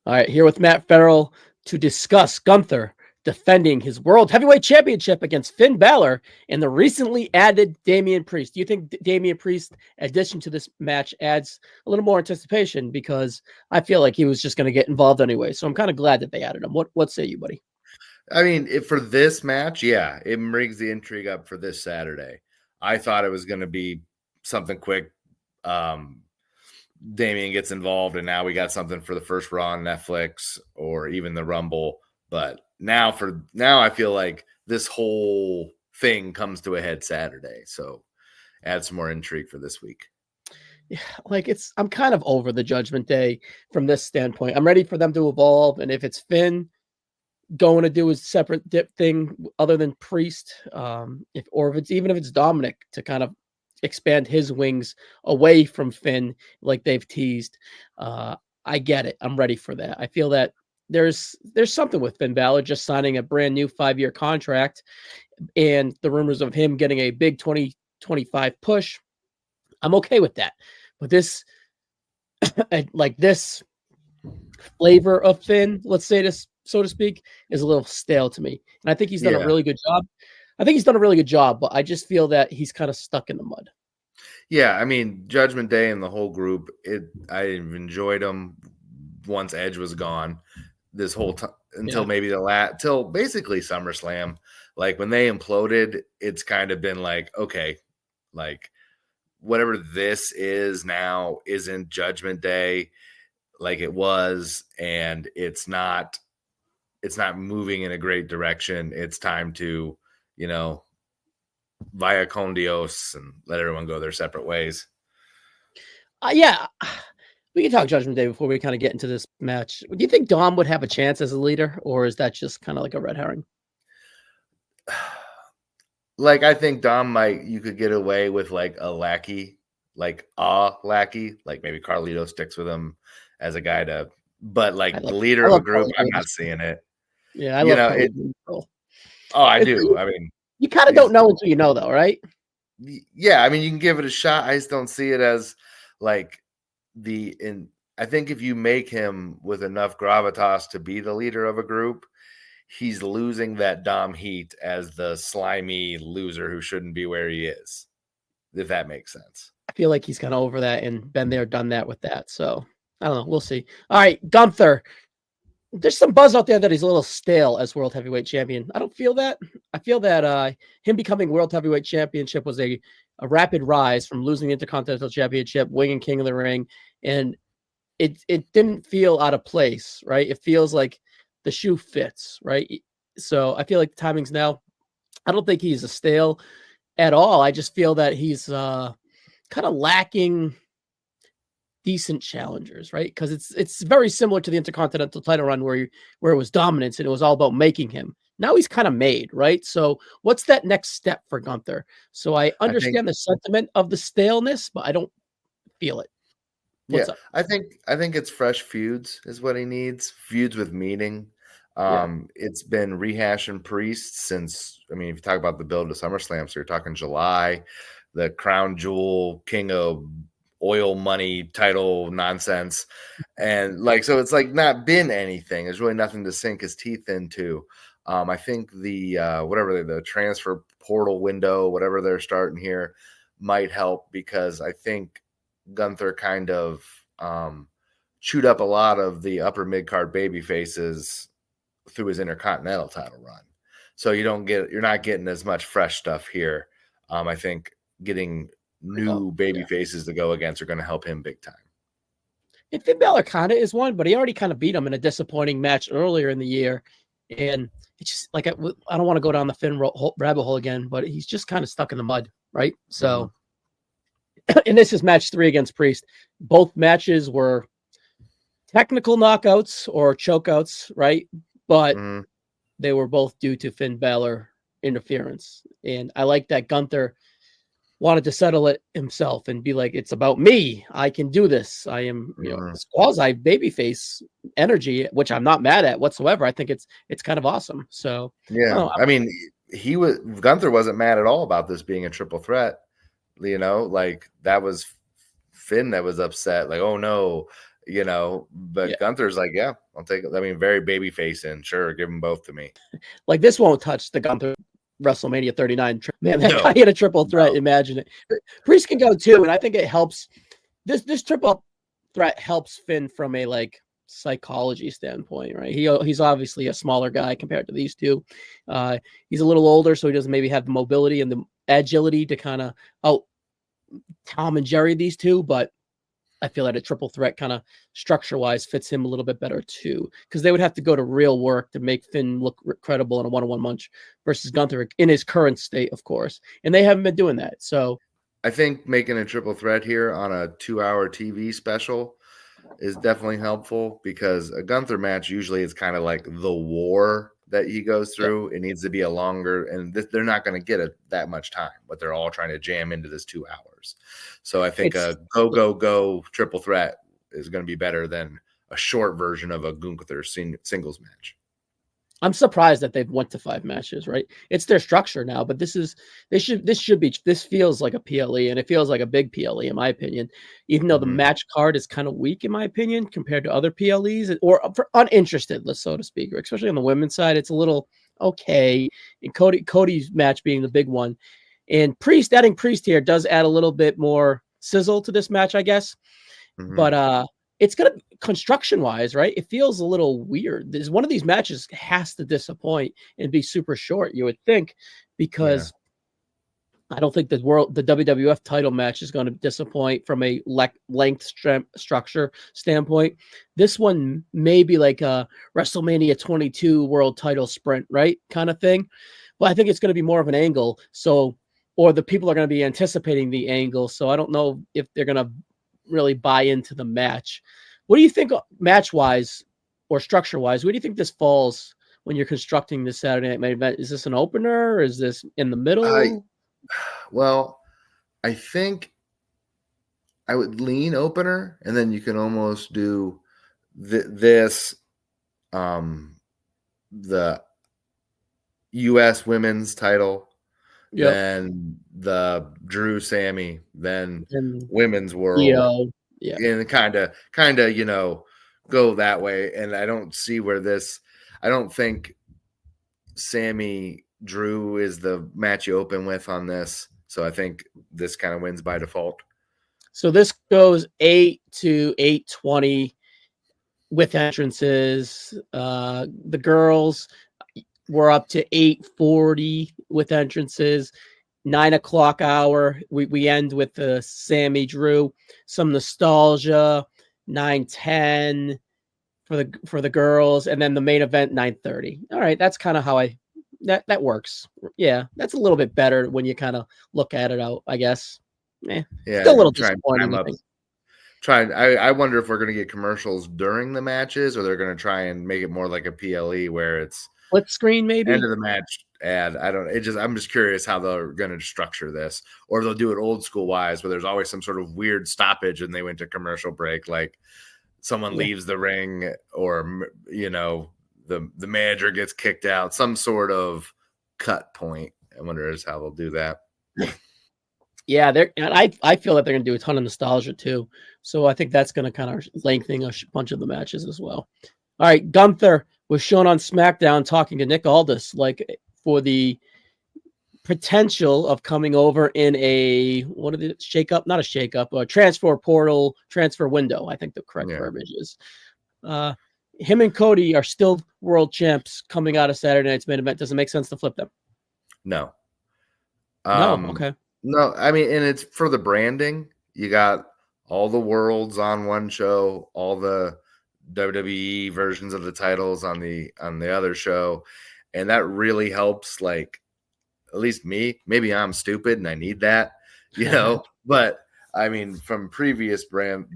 All right, here with Matt Ferrell to discuss Gunther defending his World Heavyweight Championship against Finn Balor and the recently added Damian Priest. Do you think Damian Priest addition to this match adds a little more anticipation? Because I feel like he was just going to get involved anyway. So I'm kind of glad that they added him. What say you, buddy? I mean, for this match, yeah, it brings the intrigue up for this Saturday. I thought it was going to be something quick. Damian gets involved, and now we got something for the first Raw on Netflix or even the Rumble. But now I feel like this whole thing comes to a head Saturday. So add some more intrigue for this week. Yeah, like I'm kind of over the Judgment Day from this standpoint. I'm ready for them to evolve. And if it's Finn going to do a separate dip thing other than Priest, if it's Dominic to kind of expand his wings away from Finn like they've teased, I get it. I'm ready for that. I feel that there's something with Finn Balor just signing a brand new 5-year contract and the rumors of him getting a big 2025 push. I'm okay with that. But this like this flavor of Finn, let's say this so to speak, is a little stale to me. And I think he's done a really good job. But I just feel that he's kind of stuck in the mud. Yeah, I mean, Judgment Day and the whole group, I enjoyed them once Edge was gone this whole time until maybe till basically SummerSlam. Like when they imploded, it's kind of been like, okay, like whatever this is now isn't Judgment Day like it was, and it's not moving in a great direction. It's time to, via con Dios and let everyone go their separate ways. Yeah, we can talk Judgment Day before we kind of get into this match. Do you think Dom would have a chance as a leader, or is that just kind of like a red herring? Like, I think Dom you could get away with like a lackey, like maybe Carlito sticks with him as a guy but like the leader of a group, I'm not seeing it. Yeah, I love it. Oh, I do. I mean, you kind of don't know until you know, though, right? Yeah, I mean, you can give it a shot. I just don't see it as like I think if you make him with enough gravitas to be the leader of a group, he's losing that Dom heat as the slimy loser who shouldn't be where he is, if that makes sense. I feel like he's kind of over that and been there, done that with that. So I don't know. We'll see. All right, Gunther. There's some buzz out there that he's a little stale as World Heavyweight Champion. I don't feel that. I feel that him becoming World Heavyweight Championship was a rapid rise from losing the Intercontinental Championship, winning King of the Ring, and it didn't feel out of place, right? It feels like the shoe fits, right? So I feel like the timing's now. I don't think he's a stale at all. I just feel that he's kind of lacking decent challengers, right? Because it's very similar to the Intercontinental title run where it was dominance and it was all about making him. Now he's kind of made, right? So what's that next step for Gunther? So I understand the sentiment of the staleness, but I don't feel it. What's up? I think it's fresh feuds is what he needs. Feuds with meaning. It's been rehashing Priest since, I mean, if you talk about the build to SummerSlam, so you're talking July, the crown jewel, king of oil money title nonsense. And like, so it's like not been anything. There's really nothing to sink his teeth into. I think the transfer portal window, whatever they're starting here, might help because I think Gunther kind of chewed up a lot of the upper mid card baby faces through his Intercontinental title run. So you're not getting as much fresh stuff here. I think getting new baby faces to go against are going to help him big time. And Finn Balor kind of is one, but he already kind of beat him in a disappointing match earlier in the year. And it's just like, I don't want to go down the Finn rabbit hole again, but he's just kind of stuck in the mud, right? So, and this is match 3 against Priest. Both matches were technical knockouts or chokeouts, right? But they were both due to Finn Balor interference. And I like that Gunther wanted to settle it himself and be like, it's about me. I can do this. I am, this quasi babyface energy, which I'm not mad at whatsoever. I think it's kind of awesome. So yeah, I mean, Gunther wasn't mad at all about this being a triple threat. Like that was Finn that was upset. Like, oh no, But Yeah. Gunther's like, yeah, I'll take it. I mean, very baby face in. Sure, give them both to me. Like this won't touch the Gunther WrestleMania 39. Man, that No, guy had a triple threat. no. Imagine it. Priest can go too, and I think it helps. This triple threat helps Finn from a like psychology standpoint, right? He's obviously a smaller guy compared to these two. He's a little older, so he doesn't maybe have the mobility and the agility to kind of Tom and Jerry these two, but I feel that a triple threat kind of structure wise fits him a little bit better too, because they would have to go to real work to make Finn look credible in a one-on-one match versus Gunther in his current state, of course, and they haven't been doing that. So I think making a triple threat here on a 2-hour TV special is definitely helpful, because a Gunther match usually is kind of like the war that he goes through. It needs to be a longer, and they're not going to get that much time, but they're all trying to jam into this 2 hours. So I think a go triple threat is going to be better than a short version of a Gunther singles match. I'm surprised that they've went to 5 matches, right? It's their structure now, but this feels like a PLE, and it feels like a big PLE in my opinion, even though the match card is kind of weak in my opinion compared to other PLEs, or for uninterested, so to speak, especially on the women's side. It's a little okay. And Cody's match being the big one, and adding Priest here does add a little bit more sizzle to this match, I guess. But it's gonna, construction wise, right? It feels a little weird. There's one of these matches has to disappoint and be super short, you would think, because I don't think the WWF title match is going to disappoint from a length structure standpoint. This one may be like a WrestleMania 22 world title sprint, right? Kind of thing. But I think it's going to be more of an angle. Or the people are going to be anticipating the angle. So I don't know if they're going to really buy into the match. What do you think match wise or structure wise? Where do you think this falls when you're constructing this Saturday Night Main Event? Is this an opener, or is this in the middle? Well, I think I would lean opener, and then you can almost do the U.S. women's title, then the Drew Sammy, then women's world, and kind of go that way. And I don't see where I don't think Sammy Drew is the match you open with on this, so I think this kind of wins by default. So this goes 8 to 8:20 with entrances. The girls were up to 8:40 with entrances. 9 o'clock hour. We end with the Sammy Drew, some nostalgia. 9:10 for the girls, and then the main event 9:30. All right, that's kind of how that works. Yeah, that's a little bit better when you kind of look at it out, I guess. Yeah, still a little disappointing. I wonder if we're going to get commercials during the matches, or they're going to try and make it more like a PLE where it's split screen, maybe end of the match ad. I'm just curious how they're going to structure this, or they'll do it old school wise, where there's always some sort of weird stoppage and they went to commercial break, like someone leaves the ring, or the manager gets kicked out, some sort of cut point. I wonder how they'll do that. Yeah, I feel that they're going to do a ton of nostalgia too. So I think that's going to kind of lengthen a bunch of the matches as well. All right, Gunther was shown on SmackDown talking to Nick Aldis, like for the potential of coming over in a transfer portal, transfer window. I think the correct verbiage is. Him and Cody are still world champs coming out of Saturday Night's Main Event. Does it make sense to flip them? No. No. Okay. No, I mean, and it's for the branding. You got all the worlds on one show, all the WWE versions of the titles on the other show, and that really helps. Like, at least me. Maybe I'm stupid and I need that, But I mean, from previous brand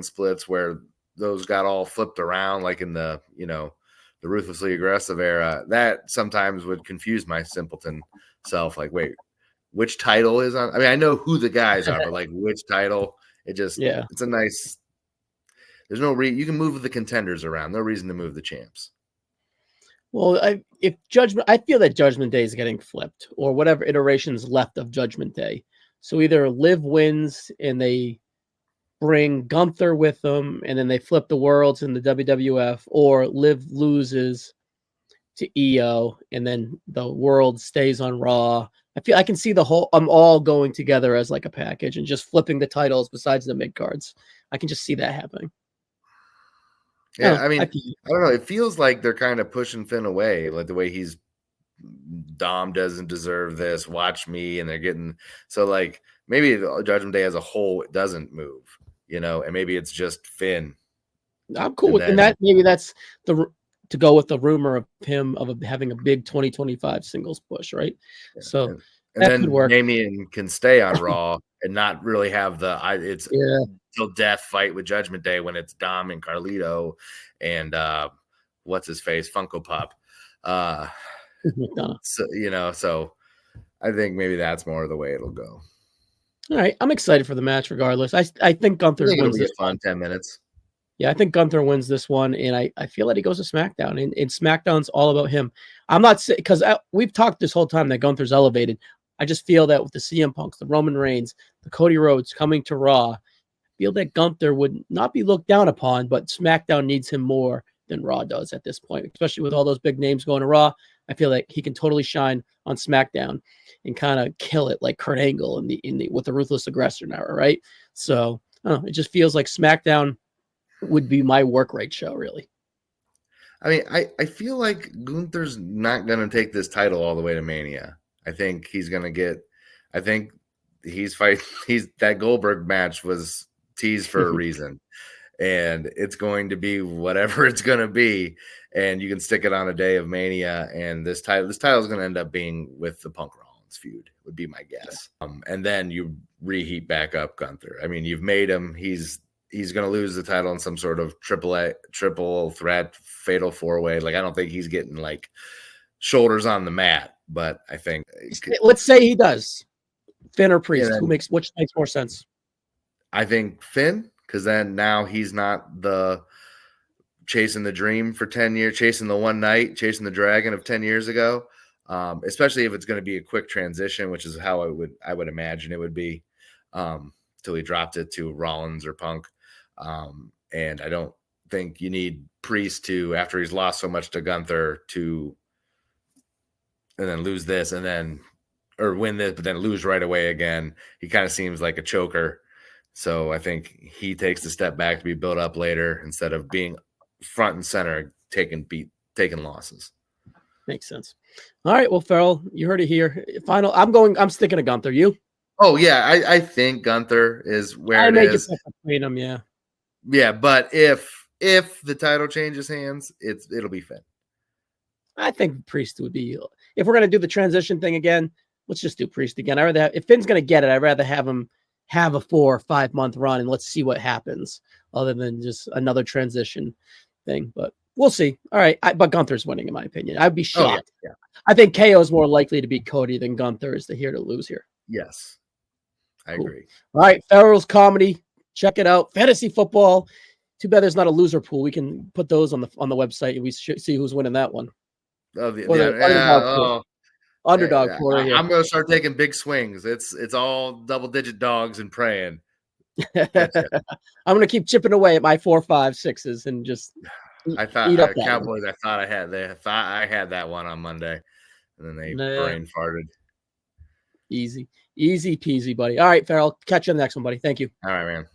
splits where those got all flipped around, like in the the Ruthlessly Aggressive era, that sometimes would confuse my simpleton self. Like, wait, which title is on? I mean, I know who the guys are, but like which title? It's a nice. There's no reason you can move the contenders around. No reason to move the champs. Well, I feel that Judgment Day is getting flipped, or whatever iterations left of Judgment Day. So either Liv wins and they bring Gunther with them, and then they flip the worlds in the WWF, or Liv loses to EO, and then the world stays on Raw. I can see the whole all going together as like a package and just flipping the titles besides the mid cards. I can just see that happening. Yeah, I mean, I don't know. It feels like they're kind of pushing Finn away, like the way he's Dom doesn't deserve this. Watch me, and they're getting so like maybe Judgment Day as a whole doesn't move, and maybe it's just Finn. I'm cool with that. Maybe that's to go with the rumor of him having a big 2025 singles push, right? Yeah. So and then Damian can stay on Raw and not really have it's till death fight with Judgment Day when it's Dom and Carlito and what's his face Funko Pop. So I think maybe that's more of the way it'll go. All right, I'm excited for the match regardless. I think Gunther wins this fun 10 minutes. Yeah, I think Gunther wins this one, and I feel like he goes to SmackDown, and SmackDown's all about him. I'm not saying, because we've talked this whole time that Gunther's elevated. I just feel that with the CM Punks, the Roman Reigns, the Cody Rhodes coming to Raw, I feel that Gunther would not be looked down upon, but SmackDown needs him more than Raw does at this point, especially with all those big names going to Raw. I feel like he can totally shine on SmackDown and kind of kill it like Kurt Angle with the Ruthless Aggressor now, right? So I don't know, it just feels like SmackDown would be my work rate show, really. I mean, I feel like Gunther's not going to take this title all the way to Mania. I think he's going to get. I think that Goldberg match was teased for a reason, and it's going to be whatever it's going to be, and you can stick it on a day of Mania, and this title is going to end up being with the Punk Rollins feud, would be my guess. And then you reheat back up Gunther. I mean, you've made him. He's going to lose the title in some sort of triple threat, fatal four-way. Like, I don't think he's getting like shoulders on the mat, but I think let's say he does. Finn or Priest, which makes more sense? I think Finn, because then now he's not the chasing the dream for 10 years, chasing the one night, chasing the dragon of 10 years ago. Especially if it's going to be a quick transition, which is how I would imagine it would be, till he dropped it to Rollins or Punk. And I don't think you need Priest to, after he's lost so much to Gunther, and then lose this or win this, but then lose right away again. He kind of seems like a choker. So I think he takes the step back to be built up later instead of being front and center, taking losses. Makes sense. All right. Well, Ferrell, you heard it here. I'm sticking to Gunther. You? Oh yeah. I think Gunther is where it is. Between them, yeah. Yeah. But if the title changes hands, it'll be Finn. I think Priest would be, if we're going to do the transition thing again, let's just do Priest again. If Finn's going to get it, I'd rather have him have a 4 or 5 month run and let's see what happens other than just another transition thing. But we'll see. All right. But Gunther's winning, in my opinion. I'd be shocked. Oh, yeah. I think KO is more likely to beat Cody than Gunther is here to lose here. Yes. I agree. All right. Ferrell's comedy. Check it out. Fantasy football. Too bad there's not a loser pool. We can put those on the website and we should see who's winning that one. Underdog pool. Right here. I'm going to start taking big swings. It's all double-digit dogs and praying. I'm going to keep chipping away at my 4, 5, 6s and just. Cowboys. I thought I had that one on Monday, and then they brain farted. Easy peasy, buddy. All right, Ferrell. Catch you on the next one, buddy. Thank you. All right, man.